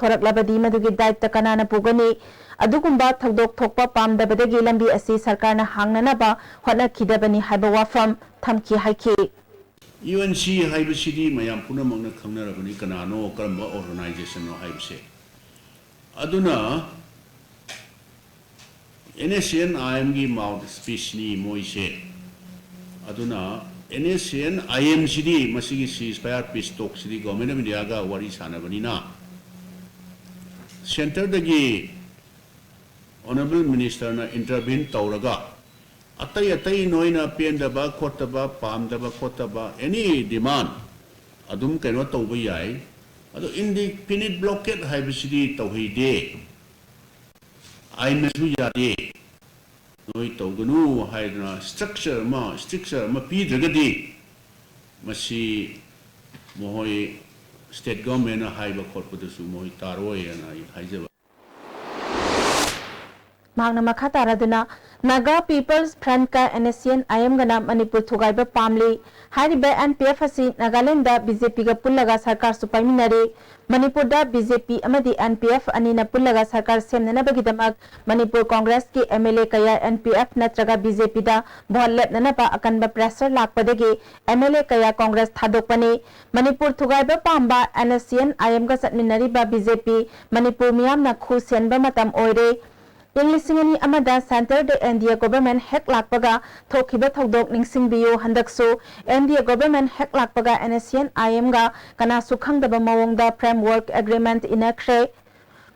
थोरक्लबदी मदुगी दायित्व कनाना पुगनी अदुगुंबा थौदोक थोकपा पामदबदगी लंबी असि सरकारना हांगननबा होटनखिदबनी हाइबा वाफम थमकी हाइखि UNC हाइबसिदी मयाम पुनमंगना खंगनरबनी कनानो करम ऑर्गेनाइजेशन नो हाइबसे अदुना NACN IM की माउथ स्पीच नी मोइसे अदुना NACN IM सिदी मसिगी सीजफायर पीस टॉक सिदी गवर्नमेंट ऑफ इंडिया का वारी सानबनीना सेंटर दगी ऑनरेबल मिनिस्टर ना इंटरवीन तौरगा अतई अतई नोइना पेंदबा खोतबा पामदबा खोतबा एनी डिमांड अदुम कैनो तौबा याय अदो इंडिपेंडेंट ब्लॉकेट हाइबसिदी तौहिदे आइनसु यादे नोइ तौगनु हाइदना स्ट्रक्चर मा पीद्रगदी मसी मोहय स्टेट गवर्नमेंट हाइबा खोटपदसु मोहय तारोय ना हाइजबा मांगना मखा तारादुना नागा पीपल्स फ्रंट का NACN IM गना मणिपुर थुगाइबा पामली हारिबा NPF असि नागालैंड बीजेपी का पुल्लगा सरकार सुपाइमिनरे मणिपुर दा बीजेपी अमदी NPF अनिना पुल्लगा सरकार सेमननबगिदमक मणिपुर कांग्रेस के MLA कया NPF नत्रगा बीजेपी दा भोट लेपननबा अकनबा प्रेशर लाकपदगी MLA कया कांग्रेस थादोकपने मणिपुर थुगाइबा पामबा NACN IM गा सटमिनरिबा बीजेपी मणिपुर मियामना खु सेनबा मतम ओइरे इंग्लिसिंगनी अमदा सेंटर द एनडीए गवर्नमेंट हेक लाकपगा थोखिबा थौदोक निंगसिंगबियो हंदकसो एनडीए गवर्नमेंट हेक लाकपगा NACN IM गा कनासु खंगदबा मवोंगदा फ्रेमवर्क एग्रीमेंट इनख्रे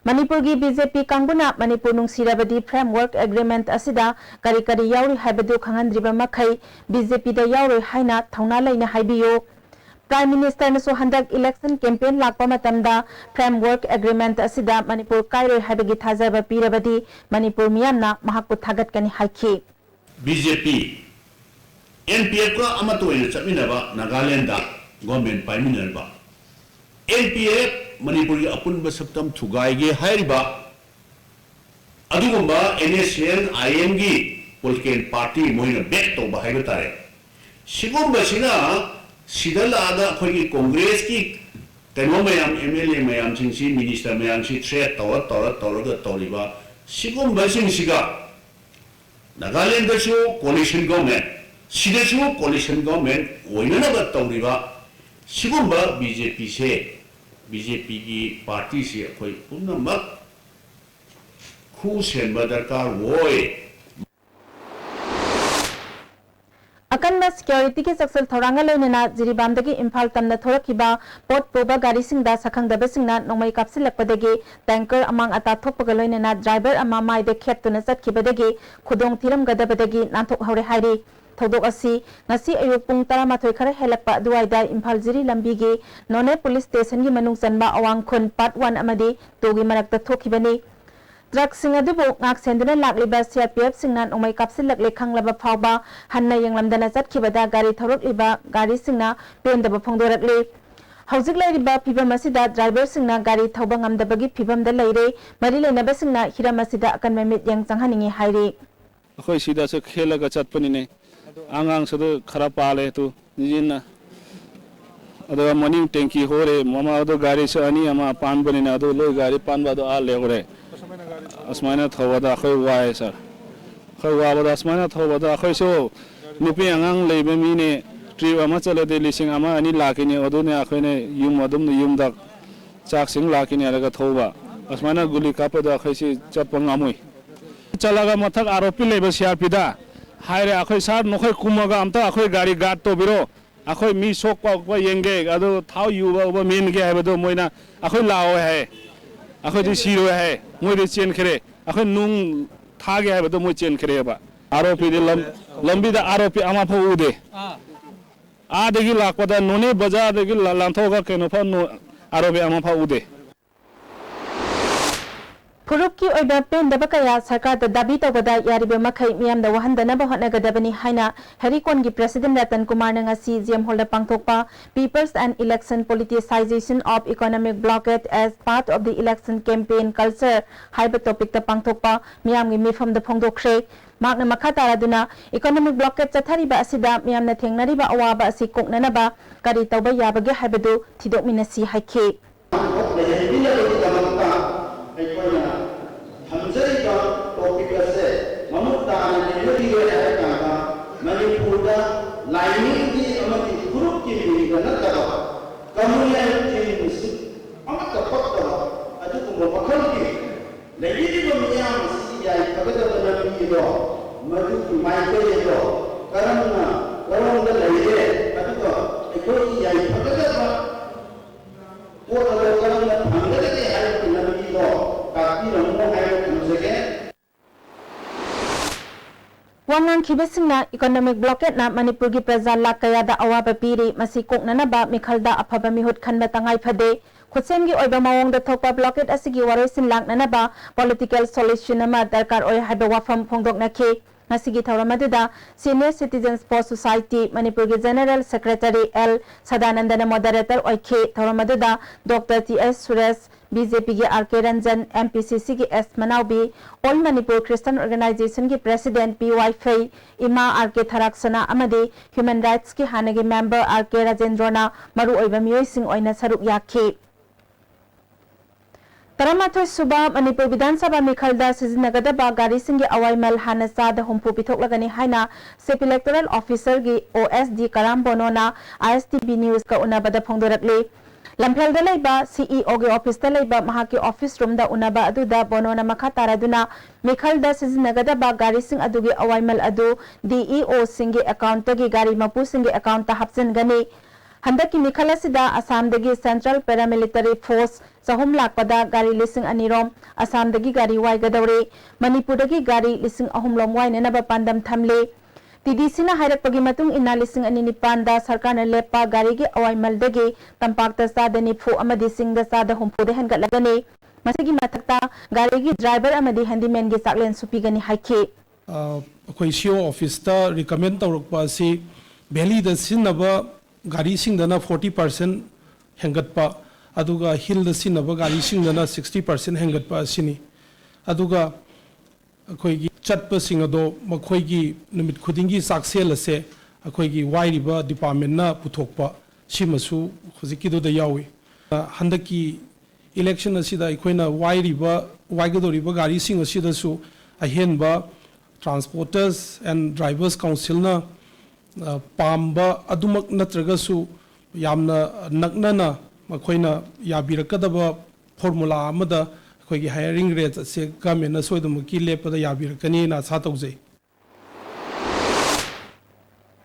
मणिपुर की बीजेपी कांगुना मणिपुर नुंगसिरबदी फ्रेमवर्क एग्रीमेंट असिदा करी करी याउरि हाइबदु खंगनद्रिबा मखै बीजेपी दा याउरि हाइना थौना लैना हाइबियो प्राइम मिनिस्टर नसो हंदक इलेक्शन कैंपेन लाकपा मतमदा फ्रेमवर्क एग्रीमेंट असिदा मणिपुर कायरे हाइबगी थाजबा पीरबदी मणिपुर मियामना महाकु थागतकनी हाइखि बीजेपी NPF का अमतोइन चमिनबा नागालैंड दा गवर्नमेंट पाइमिनरबा NPF मणिपुर की अपुनब सप्तम थुगाइगे हाइरिबा अदुगुंबा NACN IM की पोलिटिकल पार्टी मोइना बैक तो हाइबा तारे सिगुंबसिना सिदलादा अखोई कांग्रेस की कनो मयाम MLA मयाम सिंसी मिनिस्टर मयाम सि थ्रेट तौरगा तौरिबा सिगुंबसिंसिगा नागालैंड दसु कोलिशन गवर्नमेंट सिदसु कोलिशन गवर्नमेंट ओइननबा तौरिबा सिगुंबा बीजेपी की पार्टी से अखोई पुनमक खु सेनबा दरकार वोय अकनबा सिक्योरिटी के सक्सल थौरांगा लोइनना जिरिबामदगी इम्फाल तमना थोरखिबा पोट पोबा गाड़ी सिंगदा सखंगदबसिंगना नोंमै कापसिलकपदगी टैंकर अमांग अता थोपगा लोइनना ड्राइवर अमा माइदे खेतुना चटखिबदगी खुदोंग थिरमगदबदगी नांथोक हौरे हाइरि थौदोक असि ngasi ayuk pung 12 खरा हेलकपा दुवाइदा इम्फाल जिरी लंबीगी नोने पुलिस स्टेशन की मनुंग चनबा अवांग खुन पार्ट 1 अमदी तोगी मरकता थोखिबनी ट्रक सिंह अदुबो ngak सेंदना लाकलिबा CRPF सिंगना नोंमै कापसिलकले खंगलबा फावबा हन्ना यंगलमदना चटखिबदा गाड़ी थौरकलिबा गाड़ी सिंगना पेंदबा फोंदोरकले हौजिक लाइरिबा फिबम असिदा ड्राइवर सिंगना गाड़ी थौबा ngamdabagi फिबमदा लैरे मरि लेनबा सिंगना हिरम असिदा अकनमे मित्यंग चंगहानिंगी हाइरि अखोय सिदा से खेलगा चटपनिने आंगांग सद खरा पाले तो निजिना अदो मनिंग टैंकी होरे ममा अदो गाड़ी से अनि अमा पान बनिना अदो लो गाड़ी पान बादो आ लेगरे असमाना थवदा खै वाय सर खै वाबदा असमाना थवदा खै सो नुपि आंगांग लेबे मिने ट्रिप अमा चलदे लिसिंग अमा अनि लाकिने अदोने अखैने युम अदुम युमदा चाकसिंग लाकिने अलगा थौबा असमाना गुली कापदा खैसि चपंग अमुई चलागा मथक आरोपी लेबे CRPदा हायरे अखोई सार नखोई कुमगा अमता अखोई गाड़ी गार्ड तो बिरो अखोई मी सोक पा येंगे अदो थाउ युबा उबा मेन के हायबदो मोइना अखोई लाओ है अखोई दि सिरो है मोइदे चेन खरे अखोई नुंग थागे हायबदो मोइ चेन खरेबा आरोपी दि लंबीदा आरोपी अमा फो उदे आदगी लाकपदा नोने बजार दगी लांथोगा केनो फा आरोपी अमा फा उदे फुरुप की ओइबा पेंदबा कया सरकार द दाबी तौबदा यारिबे मखै मियामदा वहंदनबा होटनगदबनी हाइना हेरिकॉन की प्रेसिडेंट रतन कुमार नंगासी जेम होल्ड पांगथोकपा people's and election politicization of economic blockade as part of the election campaign culture हाइबा टॉपिक द पांगथोकपा मियामगी मिफम द फोंदोखरे मागना मखा तारादुना इकोनॉमिक ब्लॉकेट चथारिबा असिदा मियामना थेंगनारिबा अवाबा असि कोकननबा करी तौबा याबगे हाइबदु थिदोकमिनसी हाइखे मखल की लेकिन जो मियां मसीह या पगद नबी दो मधु माइके दो करम द लेले अतुको एकोई या पगद वो करम द भंगद के हाय नबी दो काकी रंगो हाय तुमसे Wangang kibesingna economic blockade na Manipur gi praja lak kaya da awaba piri masi koknana ba mikhalda afaba mihut khanba tangai phade khusem gi oiba mawong da thokpa blockade asigi waroisin laknana ba political solution ama darkar oi haiba wafam phongdok na ke ngasigi thawramadida Senior Citizens for Society Manipur gi General Secretary L Sadanandana moderator oi ke thawramadida Dr. T.S. Suresh BJP के R.K. Ranjan, MPCC के S. Manawbi, All Manipur Christian Organization के President P.Y. Fay, Ima R.K. Tharaksana Amadi, Human Rights के हानगी Member R.K. Rajendrona, Maru Oiba Mioy Singh Oina Saruk Yaki. Taramathoi Suba Manipur Vidhansabha Mikhalda Sizinnagadaba Gari Singh Awai Mal Hanasa da Humpu Pithoklagani Haina, Sep Electoral Officer gi OSD Karam Bonona, ISTB News ka unabada phongdorakli. Lamphel da leiba CEO ge office da leiba mahaki office room da unaba adu da bonona makha taraduna mikhal da sizinagada ba gari sing adu ge awaimal adu DEO sing ge account gi gari mapu sing ge account ta hapsin gani handaki mikhal asida Assam dagi Central Paramilitary Force sahum lakpada gari lising anirom Assam dagi gari wai gadawre Manipur dagi gari lising ahum lom wai nena ba pandam thamle TDC na hairak pagi matung ina lising ani nipan da sarkar na lepa gari ge awai maldagi tampak ta sa da nifu amadi sing da sa da humpu de hangat lagani masigi matakta gari ge driver amadi handyman ge saklen supi gani haike koi CEO office ta recommend tawrok pa si valley da sinaba gari sing da na 40% hangat pa aduga hill da sinaba gari sing da na 60% hangat pa sini aduga koi चटपसिंग अदो मखोइगी निमित खुदिंगी साक्सेल असे अखोइगी वाइरिबा department ना पुथोकपा सिमसु खुजिकिदो the यावी हंदकी election असिदा अखोइना वाइगदोरिबा गारी सिंग असिदसु अहेनबा transporters and drivers council ना Pamba अदुमक नत्रगसु यामना नकनना मखोइना याबिरकदबा formula अमदा कोई hiring rate से government ना सोइदम की लेपदा याबिरकनी ना सातौजे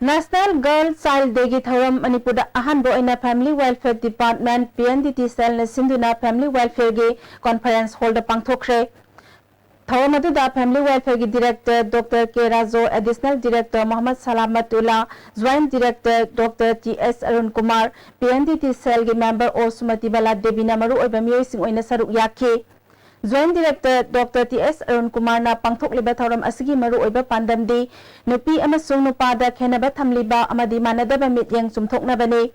National Girl Child Day gi thawam Manipur da ahanbo ina Family Welfare Department PNDT cell na sinduna Family Welfare gi conference hold pangthokre thawam adu da Family Welfare gi Director Dr. K. Razo, Additional Director Muhammad Salamatullah, Joint Director Dr. T.S. Arun Kumar, PNDT cell gi member O Sumati Bala Devi na maru oiba mioy sing oina saruk yake Joint Director Dr. T.S. Arun Kumar na pangthok liba thawram asigi maru oiba pandam di nupi amasung nupa da khenaba thamliba amadi manadaba mityang chumthokna bani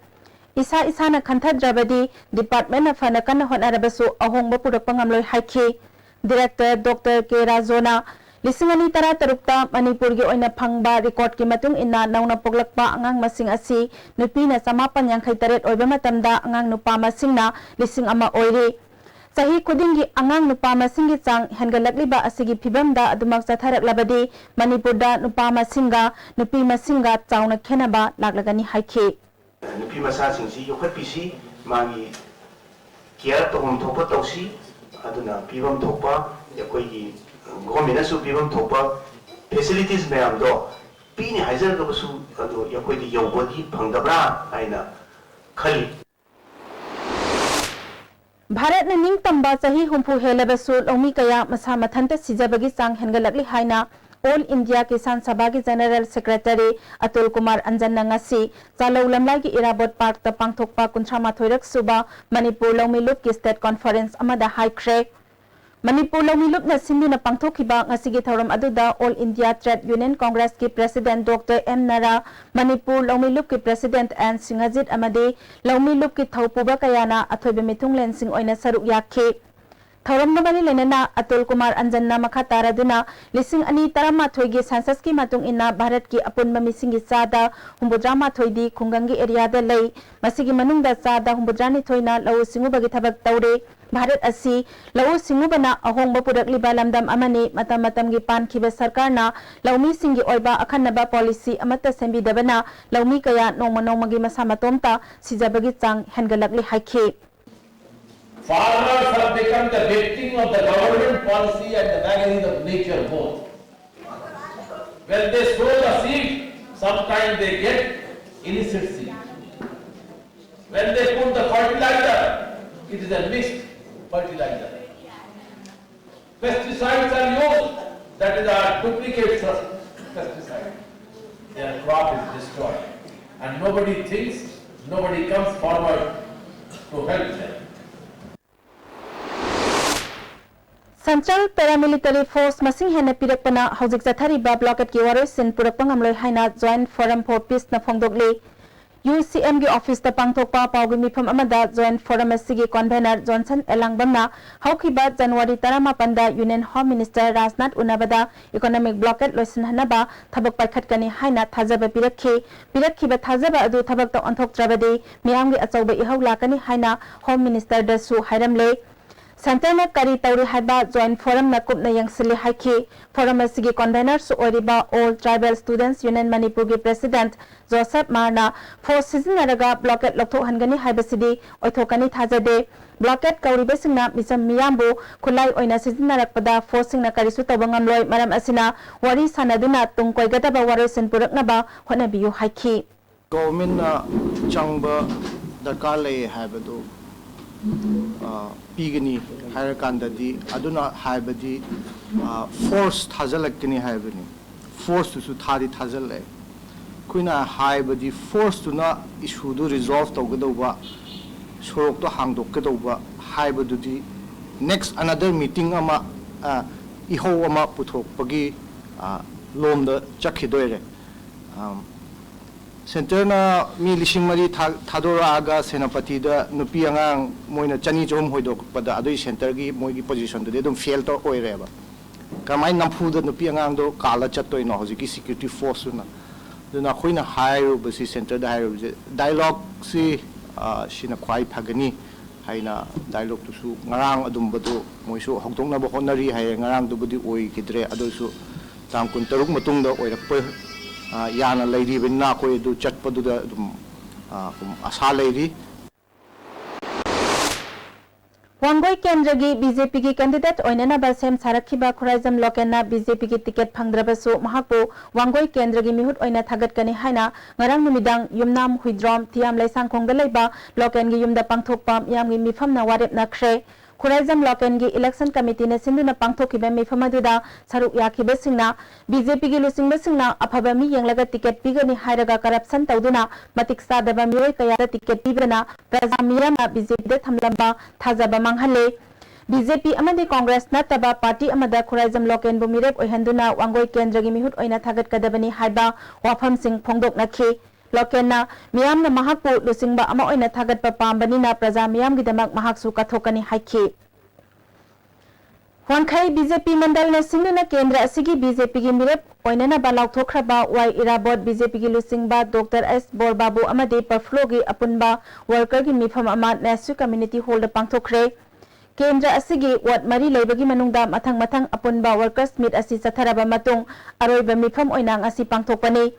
isa na khanthadravadi department na fana kana honarabasu ahongba purakpa ngamloi haike Director Dr. K. Razona lisingani tara tarukta Manipur gi oina phangba record ki matung ina nauna poglakpa angang masing asi nupi na samapan yang khaitaret oiba matamda angang nupa masing na lising ama oire Sahi kudingi angang nupa masingi chang hengalakliba asigi phibamda adumak satharak labadi Manipur da nupa masinga nupi masinga chauna khenaba laglagani haike nupi masa singsi yokhat pisi magi care to hom thopa tawsi aduna pibam thopa yakoi government asu pibam thopa facilities mayam do pini haizer do su adu yakoi di yobodi phangdabra aina khali Bharat na ning tamba sahi humpu helabasu lomi kaya masa mathanta sijabagi sang hengalakli haina All India Kisan Sabha ki General Secretary Atul Kumar Anjan ngasi chalo lamlai ki Irabot Park ta pangthokpa kunthama thoirak suba Manipur Lomi Lup ki State Conference amada high crack Manipur Lomi Lup na sindu na pangthokhiba ngasi gi thoram aduda All India Trade Union Congress ki President Dr. M. Nara Manipur Lomi Lup ki President N. Singajit amade Lomi Lup ki thaupuba kayana athoibe mithunglen sing oina saruk yakhe Thoram na bani lenana Atul Kumar Anjan na makha taraduna lising ani tarama thoigi sansas ki matung ina Bharat ki apun mamising gi sada humbudrama thoidi khungangi area da lei masigi manungda sada humbudrani thoina lau singu bagi thabak taure Bharat asi lau singu bana ahongba purakliba lamdam amani matam gi pan khiba sarkar na laumi singi oiba akhanaba policy amata sembi dabana laumi kaya nongma gi masama tomta sijabagi chang hengalakli haikhe Farmers of the become the victim of the government policy and the vagaries of nature both. When they sow the seed, sometimes they get illicit seed. When they put the fertilizer, it is a mixed fertilizer. Pesticides are used, that is our duplicate pesticide. Their crop is destroyed. And nobody thinks, nobody comes forward to help them. Central Paramilitary Force masing hena pirakpana hojik jathariba blockade ki waroisin purakpa ngamloi haina Joint Forum for Peace na phongdokli UCM gi office ta pangthokpa pawgi mifam amada Joint Forum asigi convener Johnson Elangbamna haukiba January 18 da Union Home Minister Rajnath Unabada economic blockade loisin hanaba thabak paikhatkani haina thajaba pirakhiba thajaba adu thabak ta onthoktrabadi miyamgi achauba ihau lakani haina Home Minister dasu hairamle Center na kari tauri haiba Joint Forum na kup na yangsili haiki Forum asigi convener su oriba All Tribal Students Union Manipur gi President Joseph Marna for season naraga blockade lokthok hangani haibasidi oithokani thajade blockade kauriba singna misam miyambu khulai oina season narakpada forcing na karisu tobangam loi maram asina wari sanaduna tungkoigata ba warosin puraknaba honabiyu haiki government na changba darkar lei haibadu pigani higher kandadi aduna haibadi force thazalakini haibani force to thadi thazale kuina haibadi force to na issue do resolve togadoba sorok to hangdokkedoba haibadu di next another meeting ama iho ama puthokpagi lomda chakhidoire Center na mi lising mari thadora aga senapati da nupi angang moina chani chom hoidok pada adoi center gi moigi position de dum fail to oireba kamai namfu da nupi angang do kala chatoi no hoji security force na duna khoina hire basi center da hire dialogue si sina khwai phagani haina dialogue tu su ngarang adum badu moisu hokdong na bo honari hai ngarang du budi oi kidre adosu tam kun taruk matung da oirak pa yana lady binna ko du chatpadu da asa lady Wangoi Kendra gi BJP gi candidate oinana basem sarakhiba Khuraizam Lokena BJP gi ticket phangdrabasu mahakpu Wangoi Kendra gi mihut oina thagat kani haina ngarang numidang yumnam huidrom thiam laisang khongda leiba Loken gi yumda pangthokpam yam gi mifam na warep na khre Khuraizam Loken gi election committee na sinduna pangthokiba mifam aduda saruk yakhiba singna BJP gi lusingba singna aphaba mi yenglaga ticket pigani hairaga corruption tawduna matik sadaba mioi kaya ticket pibana prajamiyama BJP de thamlamba thajaba manghale BJP amadi Congress nataba party amada Khuraizam Loken bu mirep oihanduna Wangoi Kendra gi mihut oina thagat kadabani haiba wafam sing phongdok nakhi Lokena miyam na mahakpu lusingba ama oina thagat pa pambani na praja miyam gi damak mahaksu kathokani haiki Wankhai BJP mandal na singna kendra asigi BJP gi mirep oina na balak thokraba wai irabot BJP gi lusingba Dr S Borbabu amadi perflow gi apunba worker gi mifam ama nasu community hall da pangthokre Kendra asigi wat mari leibagi manungda mathang apunba workers meet asi satharaba matung aroiba mifam oina ngasi pangthokpani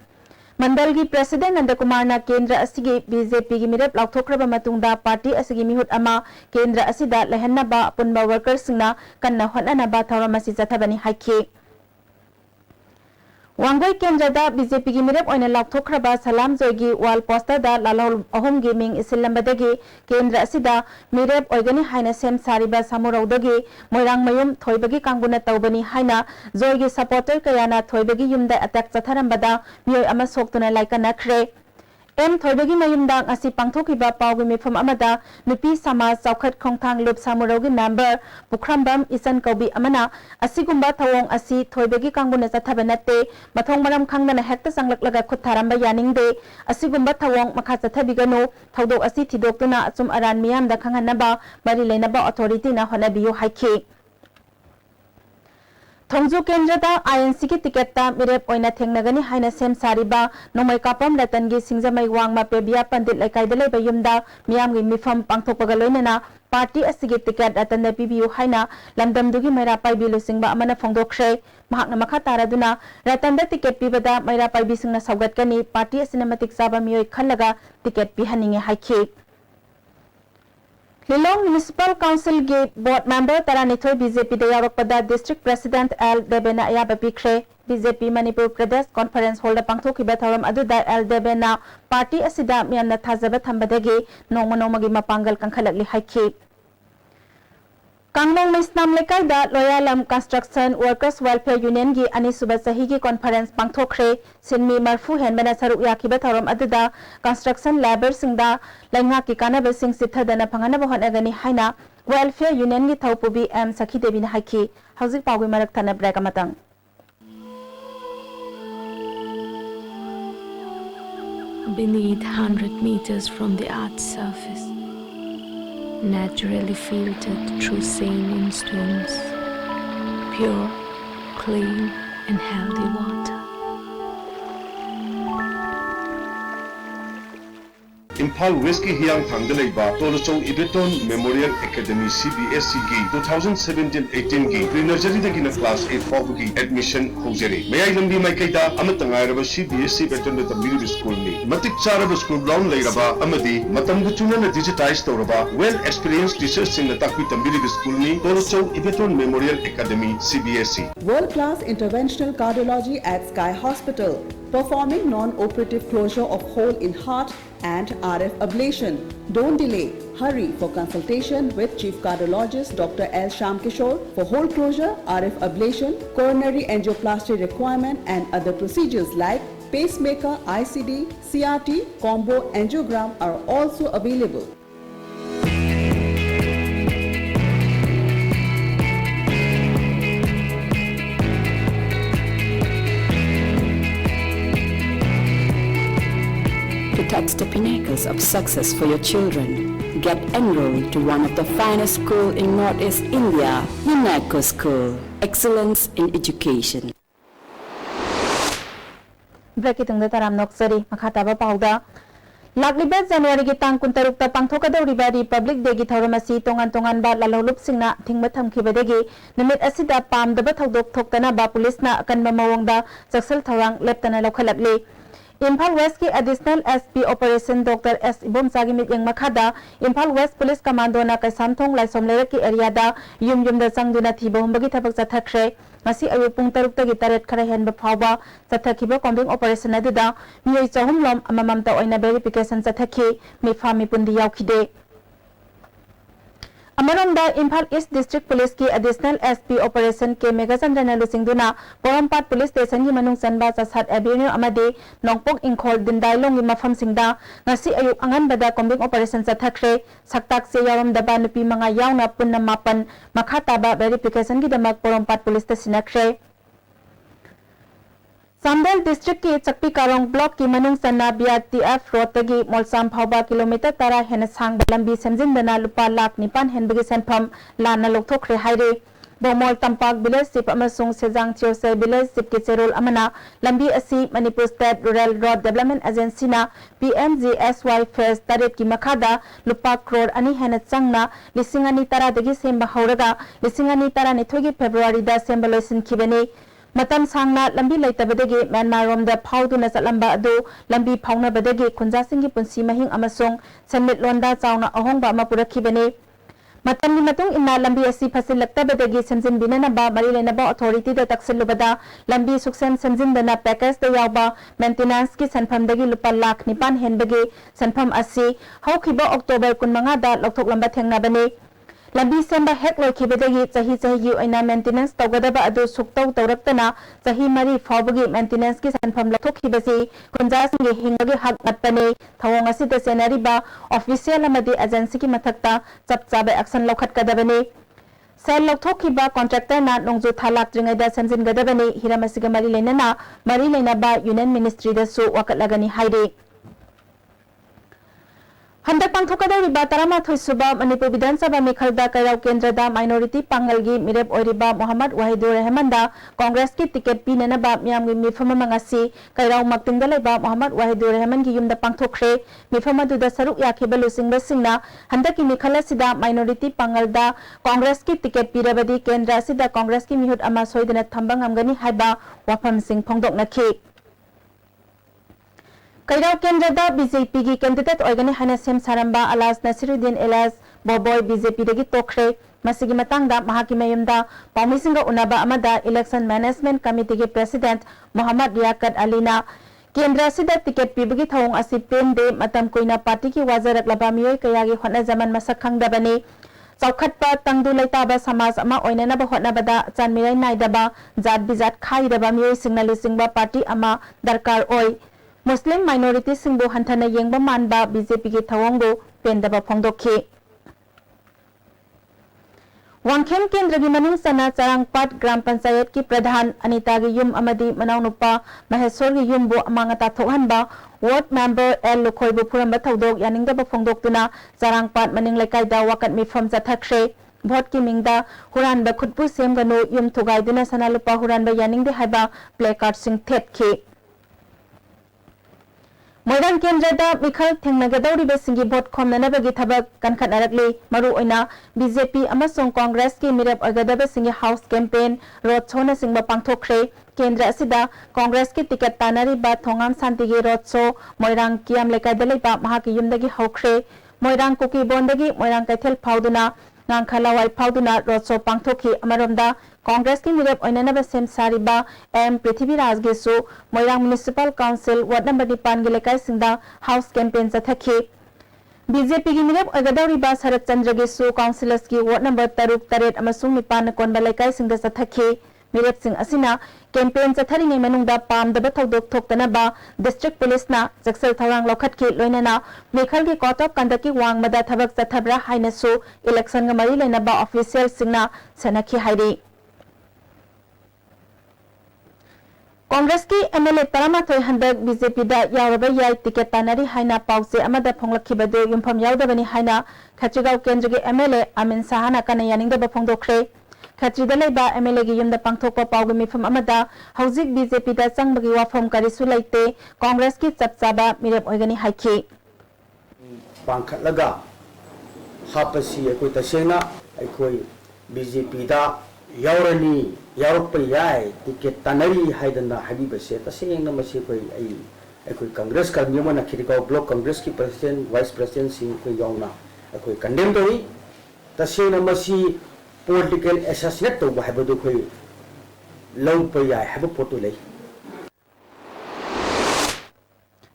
Mandal gi President Nandakumar na Kendra asigi BJP gi mirep lauthokraba matungda party asigi mihut ama Kendra asida lehanaba apunba workers singna kanna hotnana ba thawramasi jathabani haiki Wangoi Kendra da BJP gi mirep oina lauthokraba Salam Joigi wall poster da lalol ahom gi ming isilambadagi Kendra asida mirep oigani haina sem sariba samuraudagi moirang mayum thoibagi kangbuna tawbani haina Joigi supporter kayana thoibagi yumda attack chatharambada mioi ama soktuna laikana khre M thoibagi mayumda ngasi pangthokiba pawgi mifam amada nupi samaj chawkhat khongthang lup samuraugi member Pukhrambam Isan Kaubi amana asigumba thawong asi thoibagi kangbuna chathabanate mathong maram khangna hekta sanglaklaga khutharamba yaningde asigumba thawong makha chathabiganu thodok asi thidoktuna achum aran miyam da khanghanaba bari leinaba authority na honabiyu haiki Thongju Kendra da INC ki ticket ta mirep oina thengnagani haina sem sariba nomai kapam ratan gi singjamai wangma pebia pandit laikai da leba yumda miyam gi mifam pangthokpaga loinana party asigi ticket ratan da pibiu haina lamdam dugi maira paibi lusingba amana phongdokre mahakna makha taraduna ratan da ticket pibada maira paibi singna saugatkani party asina matik saba mioi khallaga ticket pi haninge haiki Lilong Municipal Council ge board member Taranithoi BJP da yarakpada District President L Debena ayaba pikre BJP Manipur Pradesh Conference Hall da pangthokiba thoram aduda L Debena party asida miyamna thajaba thambadagi nongmagi mapangal kangkhalakli haiki Kanglong Misnam Lekai da Loyalam Construction Workers Welfare Union gi ani suba sahi gi conference pangthokre sinmi marfu henbana saruk yakiba thoram aduda construction labor singda lainga ki kanaba sing sithadana phangana bahonagani haina Welfare Union gi thaupubi M Sakhi Devi na haiki hauzik pawgi marak thana break amatang Beneath 100 meters from the Earth's surface, naturally filtered through saline stones, pure, clean and healthy water. Imphal West ki hiyang thangda leiba Tolachong Ibeton Memorial Academy CBSE ki 2017-18 ki pre-nursery dagi na class 8 fawba ki admission hojare. Mayay lambi mai kaida amatangay raba CBSE Ibeton na tamili school ni. Matik charaba school ground leiraba amadi matamda tuna na digitize tawraba well-experienced teachers sing na takwi tamili school ni Tolachong Ibeton Memorial Academy CBSE. World-class interventional cardiology at Sky Hospital, performing non-operative closure of hole in heart and RF ablation. Don't delay. Hurry for consultation with Chief Cardiologist Dr. L. Shamkishore for hole closure, RF ablation, coronary angioplasty requirement and other procedures like pacemaker, ICD, CRT, combo angiogram are also available. To touch the pinnacles of success for your children, get enrolled to one of the finest schools in Northeast India, UNACO School. Excellence in Education. Breaking the Taram Noxari, Makataba Pauda. Laglibat January Gitang Kuntarukta Pangtokadoriba Republic de Gitaramasi, Tongan Ba Lalolup Singna, Tingmatam Kibadegi, Namit Asida Pam, the Bataldok Toktana Ba Pulisna, Kanmamawanga, Saxel Tarang, Leptana Lokalagli. Imphal West की additional SP Operation Dr. S. Ibom Sagimit yang Makada, Imphal West Police Commando na Kaisamthong Laisom Lera ki area da yum da sangduna thiba humbagi thabak chathakre masi ayupung taruk ta gitaret khara henba phawba chathakiba combing operation aduda mioi chahum lom amamam ta oina verification chathaki mi phami pundi yaukhide Amaranda Imphal East District Police ki additional SP Operation ke Megachandana Lusingduna Porampat Police Station ki manung sanba Sasat Avenue amade Nongpok Ingkhol Dindailong ki mafam singda ngasi ayuk angan bada combing operation chathakre saktak se yarom daba nupi mga yauna punna mapan makhataba verification ki damak Porampat Police Station akre Sambal District ki Chakpi Karong Block ki manung sanna BRTF road tagi molsam phawba kilometer tara hena sang balambi semjindana lupa lakh nipan henbagi senpham lana lokthokre haire Bomol Tampak Village Sip amasung Sejang Chiose Village Sip ki cherol amana lambi asi Manipur State Rural Road Development Agency na PMGSY Phase Taret ki makhada lupa crore ani hena changna lisingani tara dagi semba hauraga lisingani tara nithogi February da semba loisin kibani Matam sangna lambi laitabadagi Myanmar romda phawduna chatlamba adu lambi phawnabadagi khunjasinggi punsi mahing amasung sanmit londa chawna ahongba ama purakhibani matamni matung inna lambi asi phasilaktabadagi samjin binanaba mari lenaba authority da taksilubada lambi suksem samjindana package da yawba maintenance ki sanphamdagi lupa lakh nipan henbagi sanpham asi hawkhiba October 15 da lokthok thengnabani Lambi semba hek loikibadagi chahi oina maintenance tawgadaba adu suktau tawraktana chahi mari fawbagi maintenance ki sanpham lathokibasi kunjasingi hingagi hak natpane thawong asida senariba official amadi agency ki mathakta chapchaba action lokhatkadabani sel lokhokiba contractor na nongju thalak jringaida samjin gadabani hiramasiga mari lena ba union ministry da su wakatlagani haide Handak pangthokada riba tarama thoisuba Manipur Vidhan Sabha Mikhalda Kairau Kendrada Minority Pangalgi Mireb Oiriba Muhammad Wahidur Rahmanda Congress ki ticket pinanaba miyamgi mifama mangasi Kairau Maktingda laiba Muhammad Wahidur Rahman gi yumda pangthokre mifama duda saruk yakhiba lusingba singna handaki mikhala sida Minority Pangalda Congress ki ticket pirabadi Kendra sida Congress ki mihut ama soidana thamba ngamgani haiba wafam sing phongdok nakhi Kairau Kendrada BJP ki candidate oigani hana sem saramba Alas Nasiruddin Elas Boboy BJP dagi tokre masigi matangda mahaki mayumda paumisinga unaba amada election management committee ge president Muhammad Liaquat Alina Kendra sida ticket pibagi thawong asi pende matam koina party ki wajarak laba miyoi kayagi hotna zaman masak khangdabani Saukhatpa tangdu laitaba samaj ama oinanaba hotnabada chanmirai naidaba jat bijat khaidaba miyoi singna singba party ama darkar oi Muslim minority singbo hantana yengba manba BJP ki thawongbo pendaba phongdokhi Wangkhem Kendra gi manung sana Charangpat Gram Panchayat ki Pradhan Anita gi yum amadi manaunupa Maheswar gi yum bo amangata thokhanba Ward member L Lokhoi bu puramba thodok yaningda phongdok tuna Charangpat maning laikai da wakat mifam jathakre Vote ki mingda huran ba khutpu semganu yum thugai duna sana lupa huran ba yaningde haiba placard sing thetki Moirang Kendra Mikhal Thengnagadori Besingi Vote Khomnanabagi Thabak Kankhatnarakli Maru Oina BJP amasung Congress ki mirap agadaba singi House campaign road show na singba pangthokre Kendra asida Congress ki ticket tanari ba Thongam Santigi road show Moirang Kiam Lekai Dalaiba Mahaki Yumdagi Haukre Moirang Kuki Bondagi Moirang Kaithel Phauduna Ngangkhalawai Phauduna road show pangthokhi amaromda Congress ki mirap oinanaba sem sariba M Prithvi Raj Gesu Moirang Municipal Council Ward number 5 gilekai singda House campaign jathakhi BJP ki mirap oigadori ba Sarat Chandra Gesu councilors ki Ward number 3 amasung 9 kon balaikai singda jathakhi mirap sing asina campaign jathari ngai manungda pamdaba thodok thoktana ba district police na jaksal thawang lokhat ki loinana Mekhal ki court of conduct ki wangmada thabak chathabra haina su election ga mari lena ba official singna sanakhi hairi Congress ki MLA Taramathoi handak BJP da yawaba yai ticket tanari haina pause amada phonglakibadu yumpham yawdabani haina Khatrigaon Kendra gi MLA Amin Sahana kana yaningda ba phongdokre Khatrida laiba MLA gi yumda pangthokpa pawgi mifam amada hauzik BJP da changbagi wafam karisu laite Congress ki chapchaba mirep oigani haiki pangkhatlaga hapasi ekoi tasena ekoi BJP da yaurani yaurpa yai ticket tanari haidana habibase tasena masi ekoi Congress ka nyamana Khatrigaon block Congress ki president vice president sing ko yauna ekoi condemn doi tasena masi political assassinate to habadu khoi long pa yai have photo lei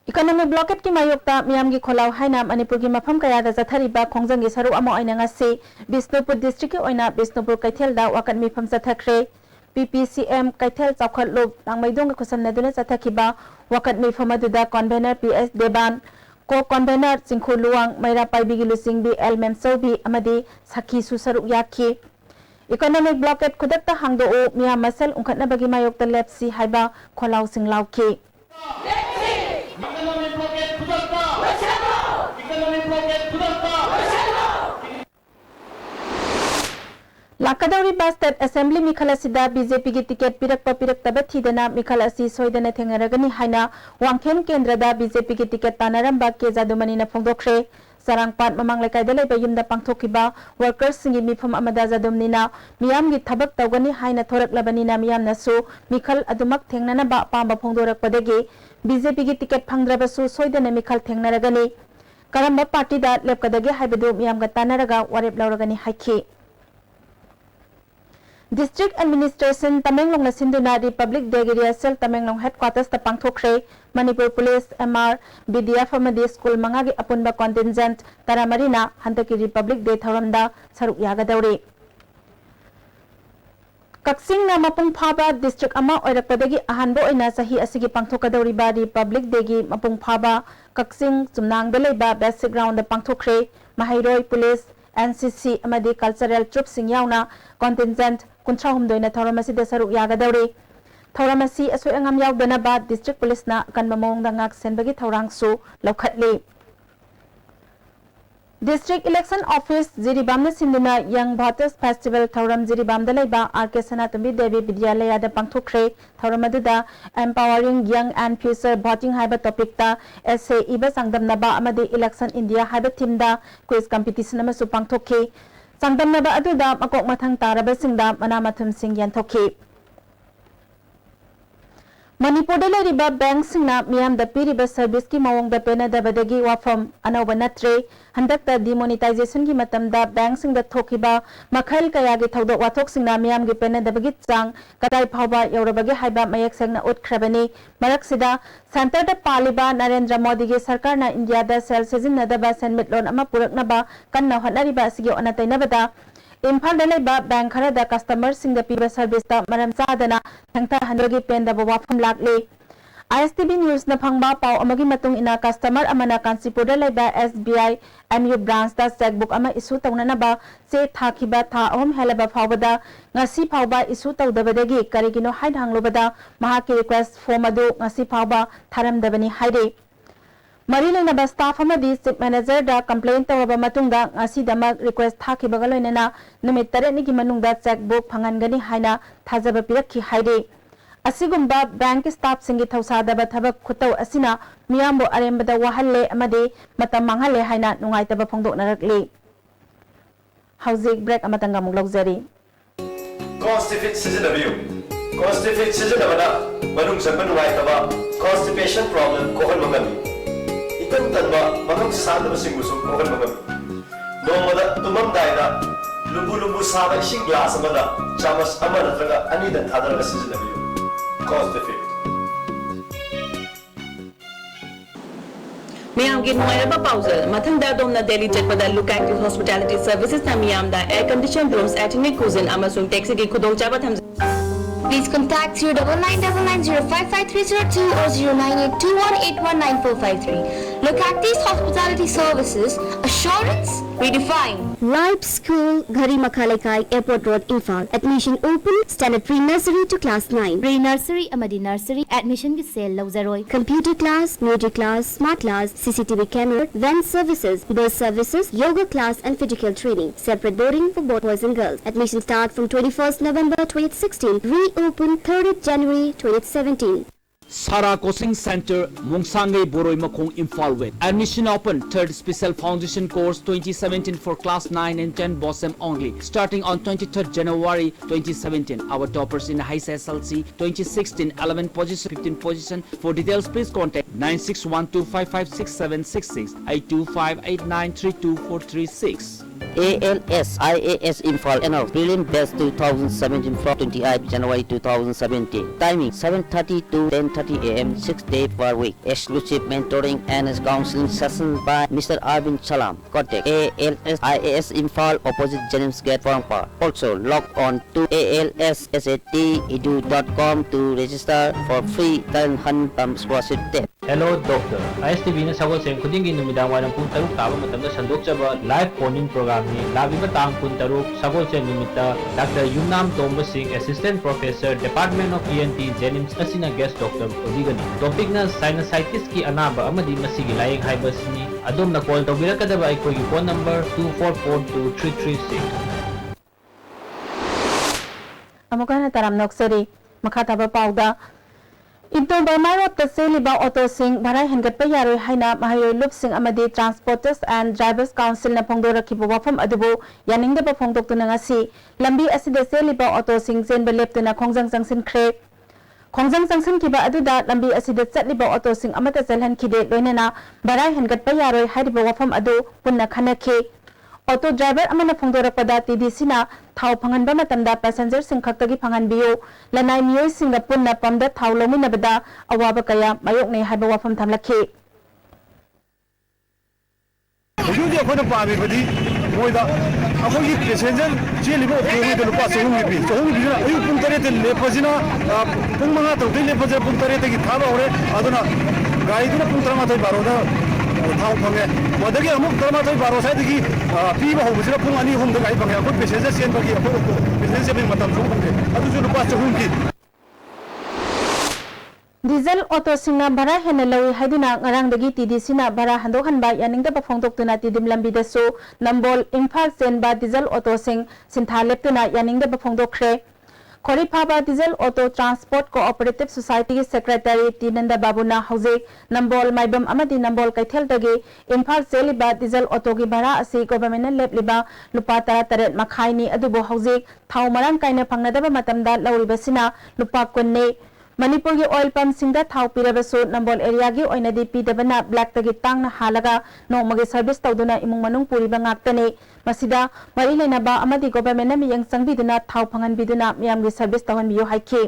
Economic blockade ki mayokta miyam gi kholaw haina Manipur gi mafam kaya da jathari ba khongjang gi saru amo aina ngasi Bisnupur district ki oina Bisnupur Kaithel da wakat mifam jathakre PPCM Kaithel chawkhat lop langmaidong gi khusam naduna jathaki ba wakat mifam aduda convener PS Deban ko convener Chingkhu Luwang Maira Paibi gi lusing bi L Memsobi amadi Sakhi su saru yakhi Economic blockade kudakta hangdo o miyam masal ungkhatna bagi mayokta lepsi haiba kholaw singlawki Lakadauri ba State Assembly Mikhal asida BJP gi ticket pirak taba thidana Mikhal asi soidana thengaragani haina Wangkhem Kendra da BJP gi ticket tanaramba ke jadumani na phongdokre Sarangpat mamang laikai da laiba yumda pangthokiba workers singi mifam amada jadumnina miyam gi thabak tawgani haina thoraklabanina miyam nasu Mikhal adumak thengnana ba pamba phongdorakpadagi BJP gi ticket phangdrabasu soidana Mikhal thengnaragani karamba party da lepkadagi haibadu miyam ga tanaraga warep lauragani haiki District Administration Tamenglong na sinduna Republic Day Rehearsal Tamenglong Headquarters ta pangthokre Manipur Police MR BDF amadi school mangagi apunba contingent taramarina hantaki Republic Day tharamda saruk yagadawri Kaksing na mapung phaba district ama oirakpadagi ahanbo oina sahi asigi pangthokadawri ba Republic Day gi mapung phaba Kaksing chumnang da leiba basic ground da pangthokre Mahairoi Police NCC amadi cultural troops sing yauna contingent kuntra humdoina thoramasi de saruk yagadawri thoramasi asoi angam yaudana ba district police na kanba mong dangak senbagi thorang su lokhatli District Election Office Jiribam na sinduna Young Voters Festival thoram Jiribam da laiba RK Sanatumbi Devi Vidyalaya da pangthokre thoramadda empowering young and future voting haiba topic ta essay iba sangdamnaba amadi election India haiba theme da quiz competition ama su pangthokhi sangdamnaba aduda makok mathang taraba singda manamathum sing yanthokhi Manipur bank मियाम service की मौंग पेनदबदगी वाफम अनौब नत्रे हंदक demonetisation की bank मखल कया की थौदोक वाथोकसिंगना मियाम की पेनदबगी चांग कदाई फावबा यौरबगे हाइबा मयक सेंगना उतख्रबनी मरकसिदा centre पालिबा Narendra Modi की सरकार ना इंडिया दा सेल सिजिनदबा सेनमिटलोन अमा पुरकनबा कन्ना होटनरिबा असिगी ओनतैनबदा इम्फाल बैंक खरद कस्टमर पीब सर्विस मरम चादना थंगथहनबगी पेंदब वाफम लाकले ISTV न्यूज न फंगबा पाव अमगी मतुंग इना कस्टमर अमना कांसीपुर SBI MU ब्रांच दा चेकबुक अमा इशू तौननबा से थाखिबा था अहम हेलबा फावबदा ngasi फावबा इशू तौदबदगी करिगिनो हाइड हांगलोबदा महाकी रिक्वेस्ट फॉर्म अदु ngasi फावबा थारमदबनी हाइदे मरी लेनबा स्टाफ चीफ मैनेजर दा कंप्लेन तौरबा मतुंगदा ngasi रिक्वेस्ट थाखिबगा लोइनना नुमित 8 की मनुंगदा चेकबुक फंगनगनी हाइना थाजबा पिरखी हाइदे असिगुम्बा बैंक स्टाफ सिंगी थौसादबा थबक खुतौ असिना मियामबो अरेमबदा वहल्ले अमदे मतम मांगहल्ले हाइना नुंगाइतबा फोंदोकनरकले हाउजिक ब्रेक अमतंगा मुक लौजरी Constipate सिजनबियु Constipate सिजनबदा मनुंग संबन नुंगाइतबा constipation problem Kohn मगमी इतन तनबा मगम सादबा सिंगुसु कोहन मगमी नोमदा तुमम दाइदा लुबु लुबु साबा इसिंग ग्लास अमदा चामस अमा नत्रगा अनिदा थादरगा सिजनबियु Miyam ki nuwairaba pausal mathang da domna Delhi jetpada look active hospitality services na miyam da air conditioned rooms ethnic cuisine amasung taxi ki khudongchaba tham Please contact 0999055302 or 0982181945 Look at these hospitality services, assurance redefined. Ripe School, Ghari Makhalekai, Airport Road, Imphal. Admission open, standard pre-nursery to class 9. Pre-nursery, Amadi Nursery, admission ki sale Lauzaroi. Computer class, music class, smart class, CCTV camera, van services, bus services, yoga class and physical training. Separate boarding for both boys and girls. Admission start from 21st November 2016. Reopen 3rd January 2017. Sara Coaching Center, Mungsangai Boroi Makong, Imphal West. Admission open, 3rd Special Foundation Course 2017 for class 9 and 10 BOSM only. Starting on 23rd January 2017. Our toppers in high SSLC 2016, 11 position, 15 position. For details, please contact 9612556766, 82589323436. ALS IAS Imphal NR Prelim Best 2017 from 28 January 2017. Timing 7:30 to 10:30 AM 6 days per week. Exclusive mentoring and counseling sessions by Mr. Arvind Salam. Contact ALS IAS Imphal opposite Jennings Gate, Farangpa. Also log on to alssatedu.com to register for free talent hunt scholarship test. Hello Doctor. ISTV na sagol sem kudingi numidang wanang pun taruk taba matamda sandok chaba live phone-in program ni labi batang pun taruk sagol sem numita Dr. Yumnam Tomba Singh Assistant Professor Department of ENT Jennings asina guest doctor odigani. Topic na sinusitis ki anaba amadi masigi laying haibas ni adom na call tawbirakadaba ay kogi phone number 2442336. Amukana taram noksari makataba pauda Into Burma the Seliba Auto Sing, Barai Hengat Payaro Haina, Mahayo Lup Sing Amadi, Transporters and Drivers Council Napongdora Kibuwa from Adubo, Yaning the Bafongdok to Nangasi, Lambi Asida Seliba Auto Sing, Zen Beleptana, Kongzang Zangsin Kre, Kongzang Zangsin Kiba Aduda, Lambi Asida Setliba Auto Sing Amata Zelhan Kide, Loinana, Barai Hengat Payaro, Hadibo from Adu, Punna Kanake. Auto driver amana phongdora pada TDC na thau phanganba matamda passenger sing khaktagi phanganbiyo lanai miyoi singa punna pamda thau lominabada awaba kaya mayok ne haiba wafam thamlakhi Hujudi akhona paami badi moida akhoi passenger chelibo phoi da lupa sohum bi na ayu pung tare te lepajina pung manga to le paja pung tare te ki thaba hore aduna gai dina pung trama thai baro da thau phange modagi amuk trama thai baro sai digi pi ba hobusira pung ani hum da gai phange akhoi passenger sen bagi akhoi passenger bi matam sohum phange adu ju lupa sohum ki Diesel auto singna bara hena lawi haiduna ngarang dagi TDC na bara handok hanba yaning da pafongtok tuna tidim lambi da so nambol Imphal sen ba diesel auto sing sintha leptuna yaning da pafongtok kre Khori phaba diesel auto transport cooperative society ki secretary Tinanda Babuna hauze nambol maibam amadi nambol kaithel dagi Imphal seliba diesel auto ki bara asi government lepliba lupa tara makhaini adubo hauze thau marang kaina phangnadaba matamda lawribasina lupa kunne Manipur की oil pump Singh थाव पीरबसु Nambol area की ओइनदी पीदबना black तगी तांगना हालगा नोमगे service तौदुना इमुंग मनुंग पुरीबा ngaktane masida mari lenaba amadi government na miyang sangbiduna थाव फंगनबिदुना मियामगी सर्विस तहनबियो हाइखे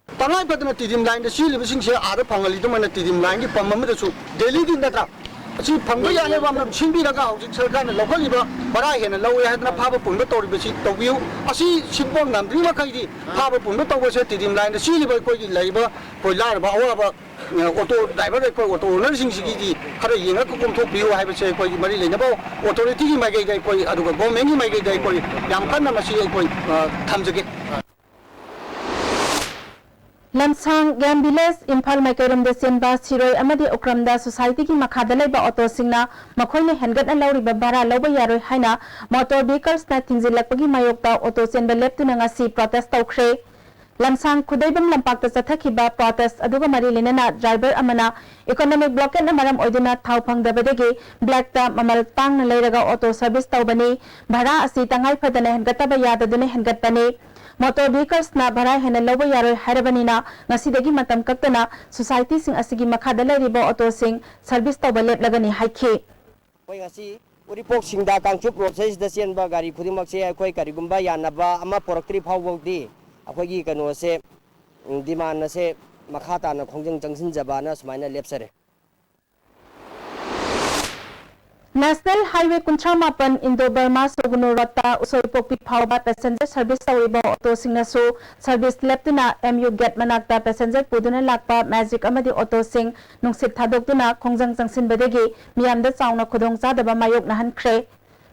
तंगाई पदना टीडीएम लाइन द सीलिब सिंगसे आदा फंगली तो मन टीडीएम लाइन की पंप अमदसु दिल्ली की नत्रा असि फंग याने बाम सिंबिरगा हौजिक सरकार ने लौखलिबा बरा हेन लौए हादना फाबा पुंब तौरिबसि तौबियु असि सिंबों नामद्रि मखैदि फाबा पुंब तौबसे टीडीएम लाइन द सीलिब कोई लाइबा कोई लारबा अवाबा ऑटो ड्राइवर कोई ऑटो ओनर सिंगसिगी खरा येंगा को कोमथोबियु हाइबसे कोई मरि लेनबो ऑथोरिटी की माइगै कोई अदुगा गवर्नमेंट की माइगै कोई याम कन्ना मसि कोई थमजगे लमसांग गेम विलेज इम्फाल माइकरम द सेनबा सिरोय अमदी उक्रम दा सोसाइटी की मखादा लेबा ऑटो सिंगना मखोइने हेनगटना लौरिबा भारा लौबा यारोय हाइना मोटर व्हीकल्स ना थिंजिलकपगी मायोक्ता ऑटो सेनबा लेप्तुना ngasi प्रोटेस्ट तौख्रे लमसांग खुदैबम लंपाक्ता चथखिबा प्रोटेस्ट अदुगा मरि लेनना ड्राइवर अमना इकोनॉमिक ब्लॉकेट ना मरम ओइदुना थाव फंगदबदेगे ब्लैक ता ममल तांगना लेरगा ऑटो सर्विस तौबनी भारा असि तंगाई फदना हेनगतबा याददुने हेनगतपने मोटर व्हीकल्स ना भरा हेन लौबा यारोय हारबनीना ngasiदगी मतम कक्तना सोसाइटी सिंग असिगी मखादा लेरिबा ऑटो सिंग सर्विस तौबा लेपलगनी हाइखे कोई ngasi उरिपोक सिंगदा कांगचुप प्रोसेस द सेनबा गाड़ी खुदिमक से अखोय करिगुंबा यानबा अमा पोरक्ट्री फावबोदी अखोयगी कनो से डिमांड से मखाता न खोंजंग जंगसिन जबाना सुमाइना लेपसरे नेशनल हाईवे कुंठा मापन इंदो बर्मा सोगुनो रोता उसोइपोपी फावबा पैसेंजर सर्विस तौरिबा ऑटो सिंगनासु सर्विस लेप्तुना एमयू गेट मनाक्ता पैसेंजर पुदुना लाक्पा मैजिक अमदी ऑटो सिंग नुंसित थादोक्तुना खोंजंग जंगसिनबदेगी मियामदा चावना खुदोंग चादबा मायोक नहनख्रे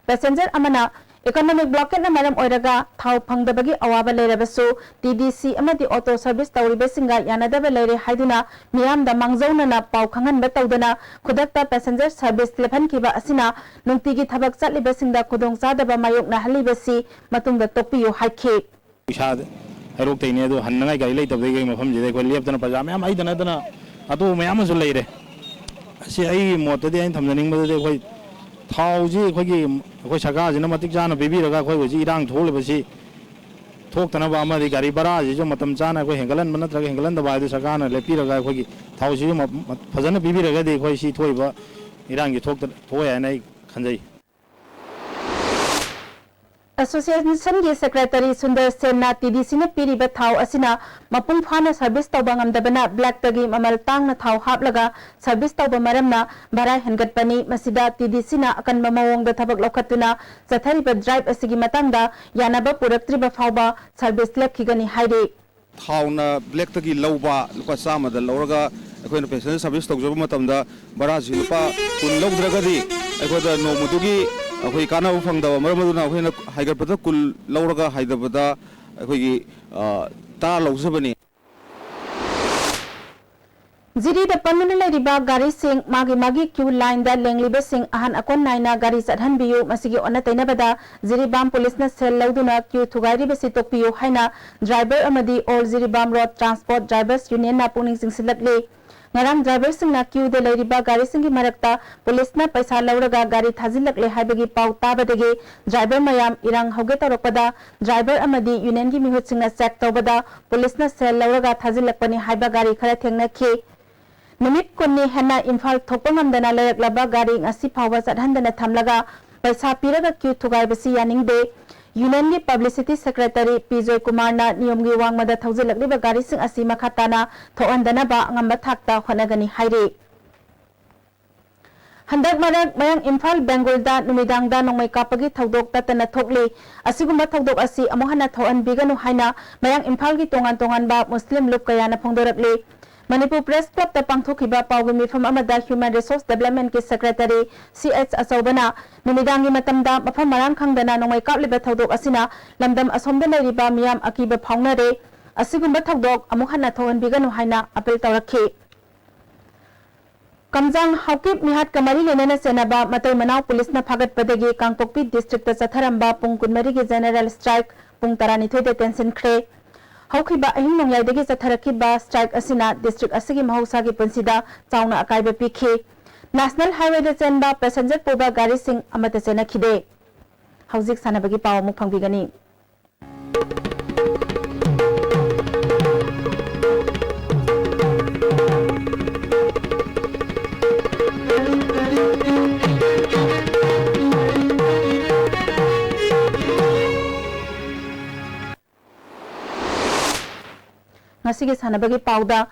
पैसेंजर अमना इकोनॉमिक ब्लॉकेट ना मरम ओइरगा थाव फंगदबगी अवाबा लेरबसु टीडीसी अमदी ऑटो सर्विस तौरिबसिंगा यानदबा लेरे हाइदुना मियामदा मांगजौनना पाव खंगनबा तौदना खुदक्ता पैसेंजर सर्विस लेफनखिबा असिना नुंतिगी थबक चटलिबसिंदा खुदोंग चादबा मायोकना हलिबसि मतुंगदा तोपियो हाइखे इसाद हरोक तैने दो हन्नगाई गाड़ी लेतबदेगे मफम जिदे को लेपतना पजा मैम आइदना दना अतो मैमसु लेरे असि आई मोतदे आइन थमजनिंगबदे कोई थाउजी अखोई सरकार मतिक चाना पीबीरगा अखोई इरांग थोलबसी थोक्तनबा अमदी गाड़ी बराजी जो मतम चाना अखोई हेंगलन नत्रगा हेंगलनदबा हाइदु सरकारना लेपीरगा अखोई थाउजी फजन पीबीरगदि अखोई सि थोइबा इरांगी थोय हाइना खंजई एसोसिएशन के सेक्रेटरी सुंदर सेना टीडीसी ने पीरिबा थाव असिना मपुंग फाना सर्विस तौबा ngamdabana ब्लैक तगी ममल तांगना थाव हापलगा सर्विस तौबा मरमना भरा हेनगटपनी मसिदा टीडीसी ना अकनबा मवोंगदा थबक लौखतुना चथरिबा ड्राइव असिगी मतंगदा यानबा पुरक्त्रिबा फावबा सर्विस लेपखिगनी हाइरे थावना ब्लैक तगी लौबा लुपा चामदा लौरगा अखोइना पैसेंजर सर्विस तौजबा मतमदा बराजी लुपा कुन लौद्रगदी अखोदा नोमुदुगी अखोई काना फंगदबा मरमदुना अखोइना हाइगरपदा कुल लौरगा हाइदबदा अखोइगी ता लौजबनी जिरी द पन्नुना लेरिबा गाड़ी सिंग मागी क्यू लाइन दा लेंगलिबा सिंग अहन अकोन नाइना गाड़ी चटहनबियु मसिगी ओना तैनबदा जिरीबाम पुलिस न सेल लौदुना क्यू थुगाइरिबा सितोकपियु हाइना ड्राइवर अमदी all Jiribam road transport drivers union ना पुनिंग सिंगसिलकले ngarang driver singna queue de leiriba gari singi marakta police na paisa lauraga gari thajilakle haibagi pau tabadagi driver mayam irang hoge taropada driver amadi union gi mihut singna check tobada police na sel lauraga thajilakpani haiba gari khara thengna numit konni hena imphal thopangam dana leyaklaba gari ngasi phawa chadhandana thamlaga paisa piraga queue thugai basi yaningde union की publicity secretary पीजोय Kumar ना नियम की वांगमदा थौजिलकलिबा गाड़ी सिंग असि मखाताना थोअंदनबा अंगम थाक्ता होनगनी हाइरे हंदक मरक मयंग इम्फाल बेंगुलदा नुमिदांगदा नोंमै कापगी थौदोक ततना थोकली असिगुम्बा थौदोक असि अमोहना थोअन बिगनु हाइना मयंग इम्फाल की तोंगान तोंगानबा मुस्लिम loop कयाना फोंदोरकले Manipur press club ता पांगथोखिबा पाउगी मिफम अमदा human resource development के सेक्रेटरी सीएच अचौबना नुमिदांगी मतमदा मफम मरांग खंगदना नोंमै कापलिबा थौदोक असिना लमदम असोमदा लेरिबा मियाम अकीबा फाउनरे असिगुम्बा थौदोक अमुक हन्ना थोहन बिगनु हाइना अपील तौरखि कमजांग हौकिब मिहात कमरी लेनेना सेनाबा मतै मनाव पुलिस न फागतपदगी कांगपोकपी डिस्ट्रिक्ट चथरंबा पुंग कुनमरी के जनरल स्ट्राइक पुंग 12 देटेंशन ख्रे हौखिबा अहिंग नोंगलाइदगी चथरखिबा स्ट्राइक असिना डिस्ट्रिक्ट असिगी महौसागी पुंसिदा चावना अकाइबा पिखि नेशनल हाईवे दे चेनबा पैसेंजर पुबा गाड़ी सिंग अमत चेनखिदे हौजिक सानबगी पाव मुख फंगबिगनी ngasi gi sanabagi pauda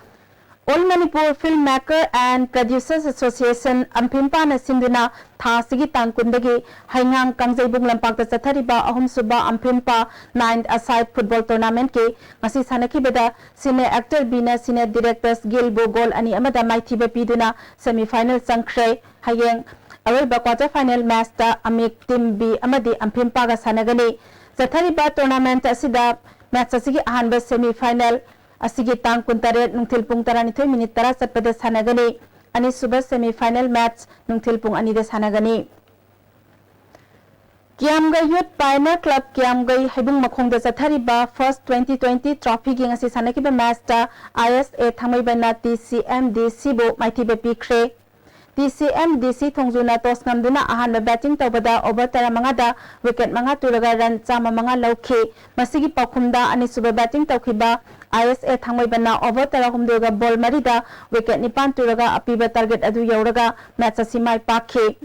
All Manipur Filmmaker and Producers Association Ampimpa na sinduna tha sigi tangkundagi haingang kangjebung lampak ta chathariba ahum suba Ampimpa 9th aside football tournament ke ngasi sanaki beda senior actor bina senior directors Gilbo Gol ani amada maithiba piduna semi final sangkhre hayeng aroiba quarter final match ta Amik Team B amadi Ampimpa ga sanagani chathariba tournament asida match asigi ahanba semi final asigi tang kuntare nungthil pung tarani thoi minute tara satpada sanagani ani suba semi final match nungthil pung ani de sanagani Kiamgai Youth Pioneer Club Kiamgai haibung makhong da chathariba first 2020 trophy gi ngasi sanakiba match ta ISA thamai bana TCMDC bo maithi be pikre TCMDC thongjuna tos ngamduna ahan batting tawbada over tara mangada wicket manga turaga run chama manga lauki masigi pakhumda ani suba batting tawkhiba ISA thangmai bana over tara humdoga ball marida wicket nipan turaga apiba target adu yauraga match asimai pakhe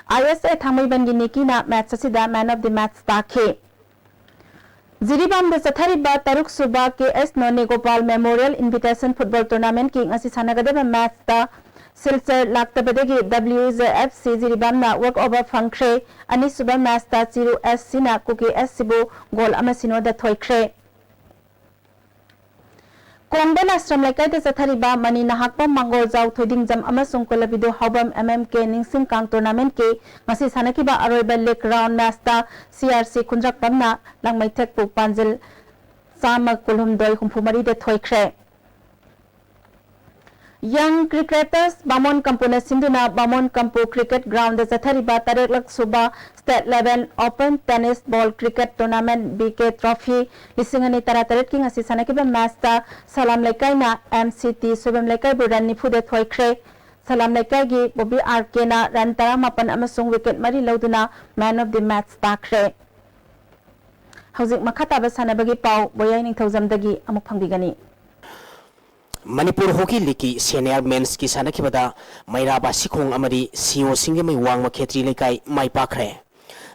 ISA thangmai bangi nikina match asida man of the match takhe Jiribam da chathariba taruk suba KS None Gopal Memorial Invitation Football Tournament ki ngasi sanagadaba match ta Silsar laktabadagi WZFC Jiribamna work over funkre ani suba match ta Chiru SC na Kuki SC bu goal amasino da thoikre Kongban Ashram Laikai da chathariba mani nahakpa mangol jaw thoding jam amasung kolabido hawbam MMK ningsing kang tournament ke ngasi sanakiba aroiba leg round match ta CRC Kunjak Pamna langmai thek pu panjil sama kulhum doi humphumari de thoikre Young cricketers Bamon Kampu na sinduna Bamon Kampu Cricket Ground da chathariba tarek lak suba state level open tennis ball cricket tournament BK trophy lisingani tarataret ki ngasi sanakiba match ta Salam Laikai na MCT Subam Laikai buran ni phude thoikre Salam Laikai gi Bobby RK na run tara mapan amasung wicket mari lauduna man of the match takre Hauzik makhata ba sanabagi pau boyai ningthaujam dagi amuk phangbigani Manipur Hockey League senior men's ki sanakibada Mairaba Sikhong amadi CEO singe mai wangma khetri lekai mai pakre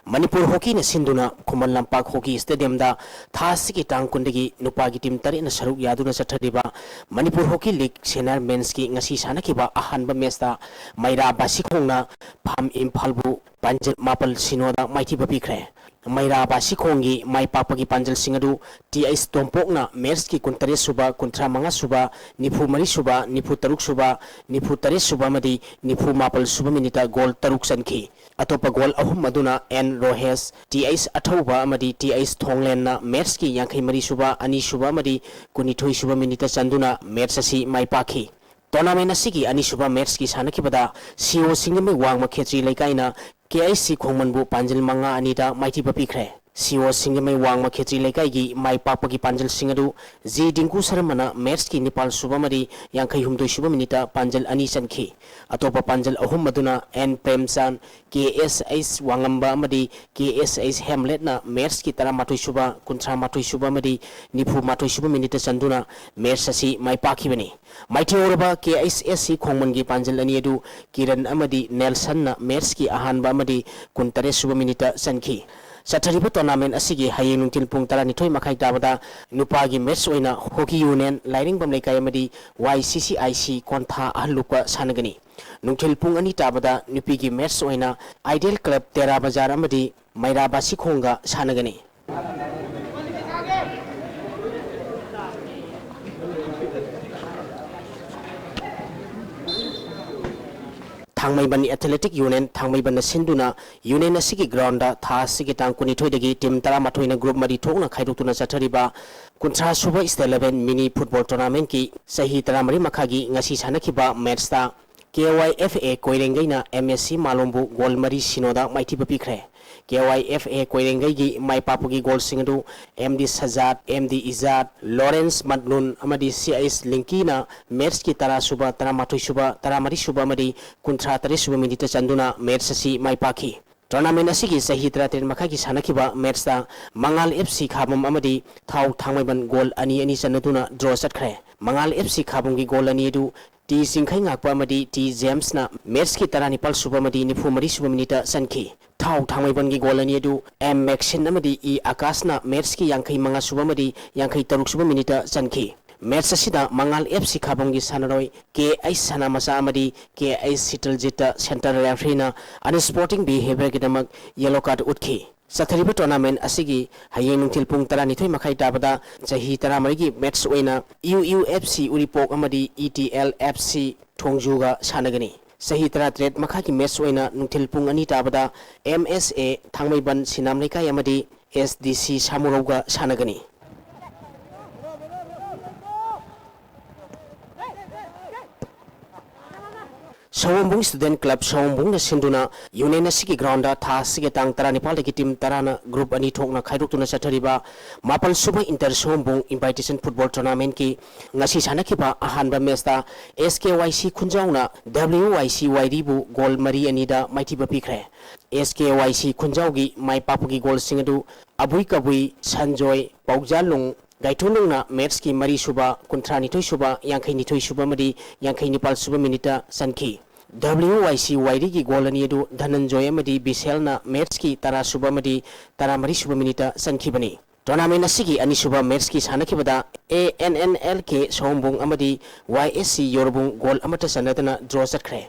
Manipur Hockey na sinduna Khuman Lampak Hockey Stadium da thasi ki tang kundagi nupa gi team tari na saruk yaduna chathariba Manipur Hockey League senior men's ki ngasi sanakiba ahanba match da Mairaba Sikhong na pham Imphal bu panjal mapal sinoda maithi bapikre Mairaba Sikhongi mai papagi panjal singadu TS Tompokna match ki kuntare suba kuntra manga suba nifu mari suba nifu taruk suba nifu tare suba madi nifu mapal suba minita goal taruk sanki atopa goal ahum maduna N Rohes TS Athauba amadi TS Thonglen na match ki yankai mari suba ani suba madi kunithoi suba minita chanduna match asi mai pakhi Tournament asigi ani suba match ki sanakibada CEO singme wangma khetri leikaina KIC Khongmanbu Panjil Manga Anita Mighty Papikre CEO Singame Wangma Khetri Lekai gi mai papagi Panjil Singadu Ji Dinku Saramana match ki Nepal Subamari Yankai Humdoi Suba Minita Panjil Ani Sanki Atopa Panjil Ahum Maduna N Premsan KSS Wangamba Madi KSS Hamlet na match ki Tara Matoi Suba Kuntra Matoi Suba Madi Nipu Matoi Suba Minita Sanduna match asi mai pakibani Mighty Oraba KSS Khongman gi Panjil Ani Edu Kiran Amadi Nelson na match ki Ahanba Amadi Kuntare Suba Minita Sanki Chathariba tournament asigi hayeng nungtil pung tarani thoi makhai tabada nupagi match oina hockey union lining bam lekai amadi YCCIC kontha ahluka sanagani nungtil pung ani tabada nupigi match oina Ideal Club Tera Bazar amadi Mairaba Sikhonga sanagani Thangmaiban Athletic Union Thangmaiban Sinduna Union asigi ground da tha asigi tangkuni thoidagi team tara mathoina group mari thokna khaidutuna chathariba kuntra suba state 11 mini football tournament ki sahi tara mari makhagi ngasi sanakiba match ta KYFA Koirengai na MSC Malombu goal mari sinoda maithi bapikre KYFA Koirengai gi mai papugi goal singadu MD Sajad MD Izad Lawrence Madnun amadi CIS Linkina match ki tara suba tara mathoi suba tara mari suba mari kuntra tare suba minita chanduna match asi mai pakhi tournament asigi sahi traten makhagi sanakiba match ta Mangal FC Khabam amadi thau thangmaiban goal ani ani chanaduna draw chatkre Mangal FC Khabam gi goal ani du T Singkhai ngakpa amadi T James na match ki tara nipal suba madi nifu mari suba minita sanki thau thangmaiban gi goal ani du M Maxin amadi E Akash na match ki yankhai manga suba madi yankhai taruk suba minita sanki match असिदा Mangal FC खाबंगी सानरोय KI सनामसा अमदी KI Sitaljit centre रेफरीना unsporting behaviour गिदमक yellow card उठखी सथरिबा tournament असिगी हयेंग नुंथिल पुंग 12 मखाई ताबदा चही 13 की मैच ओइना UUFC उरिपोक अमदी ETL FC थोंगजुगा सानगनी सही 13 मखा की मैच ओइना नुंथिल पुंग 2 ताबदा MSA थांगमैबन सिनाम लेकाई अमदी SDC सामुरौगा सानगनी Sawambung Student Club Sawambung na sinduna Union na sige grounda tha sige tang 19 ki team 10 na group ani thokna khairuk tuna sathariba mapal suba inter Sawambung invitation football tournament ki ngasi sanakhiba ahanba match ta SKYC khunjauna WYC YD bu goal mari ani da maithiba pikre SKYC khunjaugi mai papugi goal singadu abui kabui sanjoy paujalung Gaitulungna match ki mari suba kuntrani toy suba yangkhaini toy suba mari yangkhaini pal suba minita sanki WYC YD की गोल अनी अदु धनंजय मदी Bissell ना match की तरा सुबह मदी तरा मरी सुबह मिनिटा संखी बनी टूर्नामेंट असिगी अनी सुबह मैच की सानखिबदा ANNL के सोमबुंग अमदी YSC योरबुंग गोल अमत सनदना ड्रॉ चखरे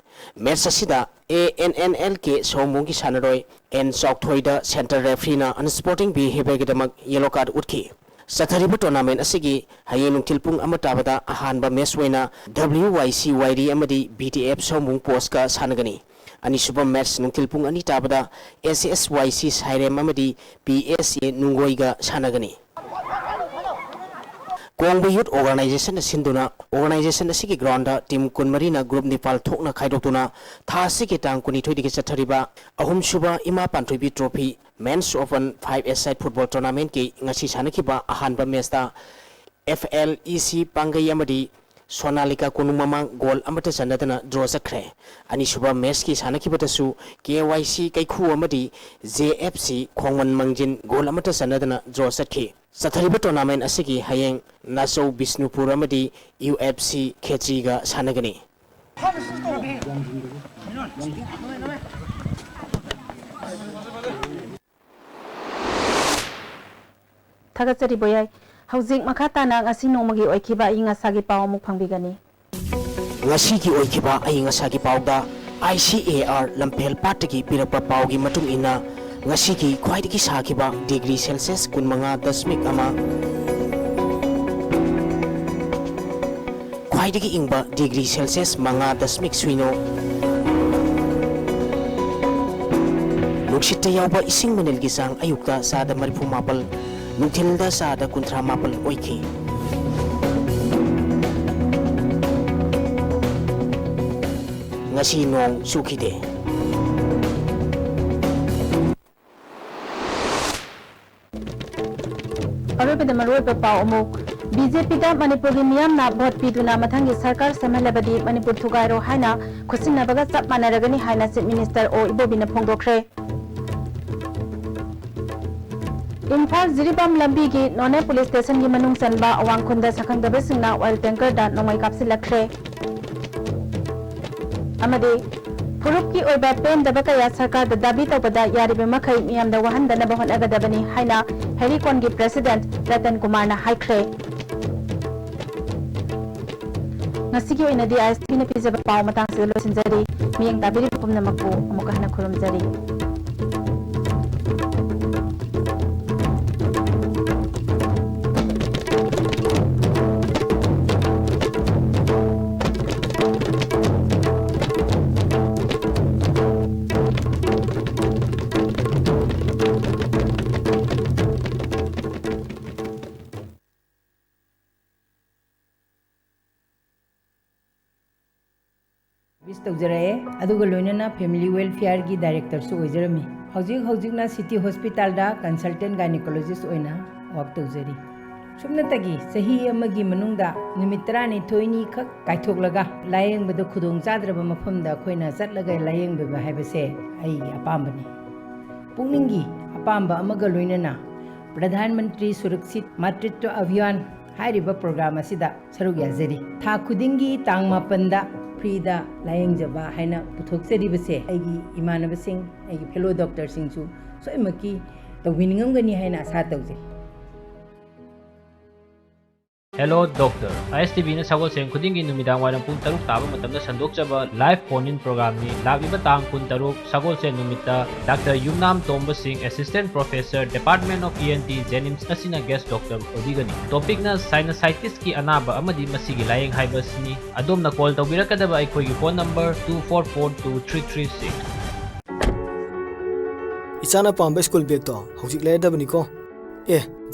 मैच असिदा ANNL के सोमबुंग की सानरोय एन सॉक्थोइदा सेंटर रेफरीना अनस्पोर्टिंग बिहेवियर गिदमक येलो कार्ड उठखी सथरिबा टूर्नामेंट असिगी हयेंग नुंथिल पुंग अमताबदा अहानबा मैच ओइना WYC YD अमदी BTF सोमबुंग पोस्ट का सानगनी अनिसुबा मैच नुंथिल पुंग 2 ताबदा SSYC साइरेम अमदी PSA नुंगोइगा सानगनी Kongbu Youth Organization Sinduna Organization Siki Grounda Team Kunmarina Group Nepal Thokna Khaidokuna Tha Siki Tang Kuni Thoi Diki Chathariba Ahum Suba Ima Panthoi Trophy Men's Open 5-a-side Football Tournament ki ngasi sanakhiba ahanba match ta FLEC Pangai amadi Sonalika Kunumamang goal amata sanadana draw chakre ani suba match ki sanakhibatsu KYC Kaikhu amadi JFC Khongman Mangjin goal amata sanadana draw chakhi Sathariba tournament asigi hayeng Naso Bisnupur amadi UFC Khetriga sanagani Thagatsari boyai Housing makata na ngasi nomagi oikiba inga sagi pao muk pangbigani ngasi ki oikiba inga sagi pao da ICAR Lampel Pataki pirapa pao gi matung ina ngasi ki khwaidiki sakiba degree Celsius 15.1 ama khwaidiki ingba degree Celsius 5.0 suino Lukshita yauba ising manil gi sang ayukta sada marifu mapal Nutilda sada kuntra mapal oiki ngasi nong sukide Arabida Maroba Pao Muk BJP da Manipur gi miyam na vote piduna mathangi sarkar semalabadi Manipur thugairo haina khusina baga chap manaragani haina chief minister o ibobina phongdokre Imphal Ziribam Lambi ki None police station ki manung sanba awang khunda sakhang dabe singna oil tanker da nomai kapsi lakre amade Furup ki oiba pen daba kaya sarkar da dabi tawbada yaribe makai miyam da wahan da nabahon agadabani haina Helicon ki president Ratan Kumar na haikre Ngasiki oina di ISP na pizza pao matang silo sinjari miyang tabiri pum na makpu amukahana kurum jari तौजरे अदुगा लोइनना family welfare की director सु ओइजरमी हौजिकना city hospital दा consultant gynaecologist ओइना work तौजरी सुमनतगी सही अमगी मनुंगदा निमित 12 खक काइथोकलगा लायेंगबदो खुदोंग चाद्रबा मफमदा खोइना चटलगा लायेंगबा हाइबसे आई अपामबनी पुंगनिंगी अपामबा अमगा लोइनना प्रधानमंत्री सुरक्षित मातृत्व अभियान हाइरिबा प्रोग्राम असिदा सरुग याजरी था खुदिंगी तांग मापंदा फ्रीदा लायेंगजबा हाइना पुथोकजरीबसे आइगी इमानबसिंग आइगी fellow doctor सिंगसु सोइमकी तौबिनिंगमगनी हाइना Asha तौजे Hello Doctor. ISTV na sagol sem khudingi numidang walang pung taruk taba matamda sandokchaba live phone-in program ni labiba tang pung taruk sagol sem numita Dr. Yumnam Tomba Singh, Assistant Professor, Department of ENT, Jenims asina guest doctor odigani. Topic na sinusitis ki anaba amadi masigi layeng haibas ni adom na call tawbirakadaba ay khoi phone number 24423336. Isana pamba school bag to hojik le dabani ko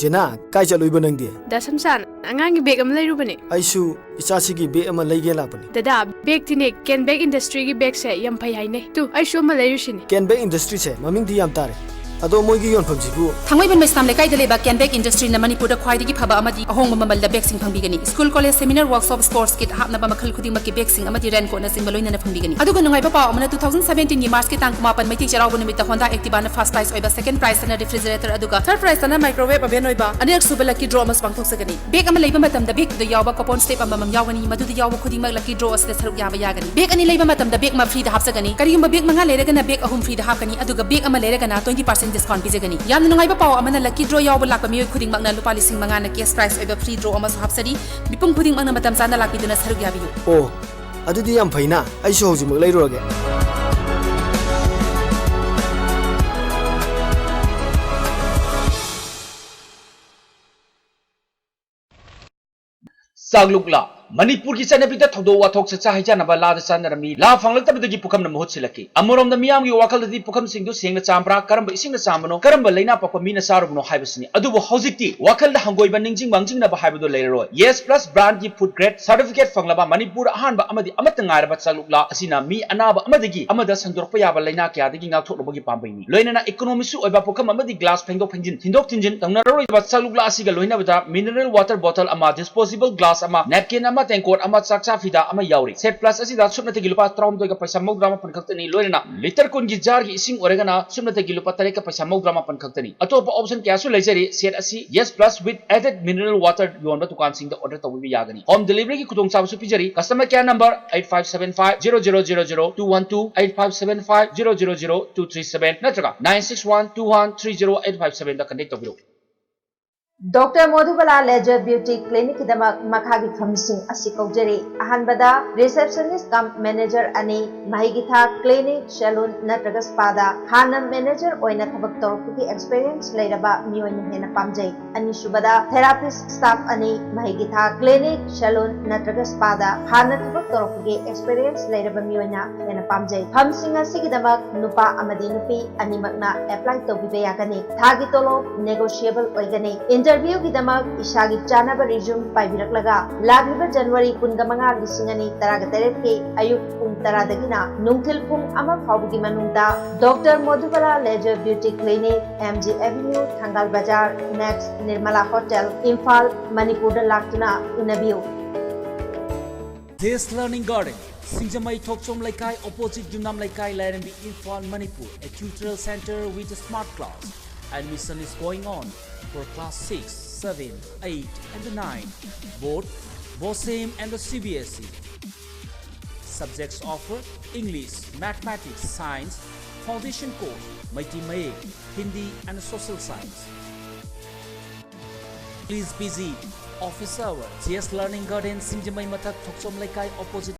Jena kai chaluiba nangdi Dasam san angangi bag am lairubani Aisu isasi gi bag ama laige lapani Dada bag tine Ken Bag Industry gi bag se yam phai haine tu aisu ma lairusini Ken Bag Industry se maming di yam tare ado moi gi yon phamjibu Thangwaiban Mestam lekai de leba Ken Bag Industry na Manipur da khwai digi phaba amadi ahong mamal da bag sing phangbigani school college seminar workshop sports kit hapna ba makhal khuding makki bag sing amadi ren ko na sing maloina na phangbigani aduga nungai ba paw amana 2017 gi March ki tang kumapan maiti charau bunimita Honda Activa na first prize oiba second prize na refrigerator aduga third prize na microwave aben oiba anek subala ki draw mas pangthok sagani bag ama leiba matam da bag da yawa coupon step ama mam yawani madu da yawa khuding mak lucky draw asle saruk yaba yagani bag ani leiba matam da bag ma free da hapsagani kariyum bag manga leiraga na bag ahum free da hapkani aduga bag ama leiraga na 20% discount bijagani yamna nungai ba paw amana lucky draw yawa lakpa miyo khuding mak na lupa lising manga na cash prize oiba free draw ama hapsari bipung khuding mak na matam sana lakpi duna saruk yabiyu oh adudi yam phaina aisu hoji mak leiroge Saglukla Manipur ki sanabita thodo wathok sa chahija na bala da sanarami la fanglak tabdagi pukham na mohut silaki amorom da miyam gi wakal da di pukham singdu sengna champra karamba ising na chamano karamba leina pakwa mina sarubno haibasni adubo hojikti wakal da hangoi ba ningjing bangjing na ba haibudo leiro yes plus brand gi food grade certificate fanglaba Manipur ahan ba amadi amatanga ba saglukla asina mi anaba amadagi amada sandorpa yaba leina kya dagi ngak thok robagi pambaini loina na economy su oiba pukham amadi glass phengdo phengjin hindok tinjin tangna roi ba saglukla asiga loina ba mineral water bottle ama disposable glass ama napkin ama tengkot ama sakcha fida ama yauri set plus asida sumna te gilupa traum doiga paisa maudrama pan khaktani loina liter kun gi jar gi ising oregana sumna te gilupa tareka paisa maudrama pan khaktani atopa option kya su leijari set asi yes plus with added mineral water yonba dukan sing da order tawbi yagani home delivery gi kudong sabu su pijari customer care number 8575000212 8575000237 natraga 9612130857 da connect tawbiru Dr. Modhubala Leisure Beauty Clinic Damak Makhagi Famsing Asikojeri Ahanbada Receptionist cum Manager Ani Mahigitha Clinic Salon Natraga Spada Hana Manager Oina Thabak Torpuki Experience Lairaba Miyoin Hena Pamjay Ani Shubada Therapist Staff Ani Mahigitha Clinic Salon Natraga Spada Hana Thabak Torpuki Experience Lairaba Miyoina Hena Pamjay Famsing Asigi Damak Nupa Amadi Nupi Ani Magna Apply Tobibeyagani Thagi Tolo Negotiable Oigani Interview ki damak ishagi chanaba resume paibiraklaga lagliba January 15 ke ayuk pung 10 dagina nungthil pung ama phawgi manungda Dr. Modhubala Leisure Beauty Clinic MG Avenue Thangal Bazar next Nirmala Hotel Imphal Manipur da laktuna unabiu This Learning Garden Singjamai Thokchom Laikai opposite Junam Laikai Lairambi Imphal Manipur a tutorial center with a smart class. Admission is going on for class 6, 7, 8 and 9, both BOSEM and the CBSE. Subjects offer English, Mathematics, Science, Foundation course, Multimedia, Hindi and Social Science. Please visit Office Hour, GS Learning Garden, Singjamai Mathak Thokchom Laikai opposite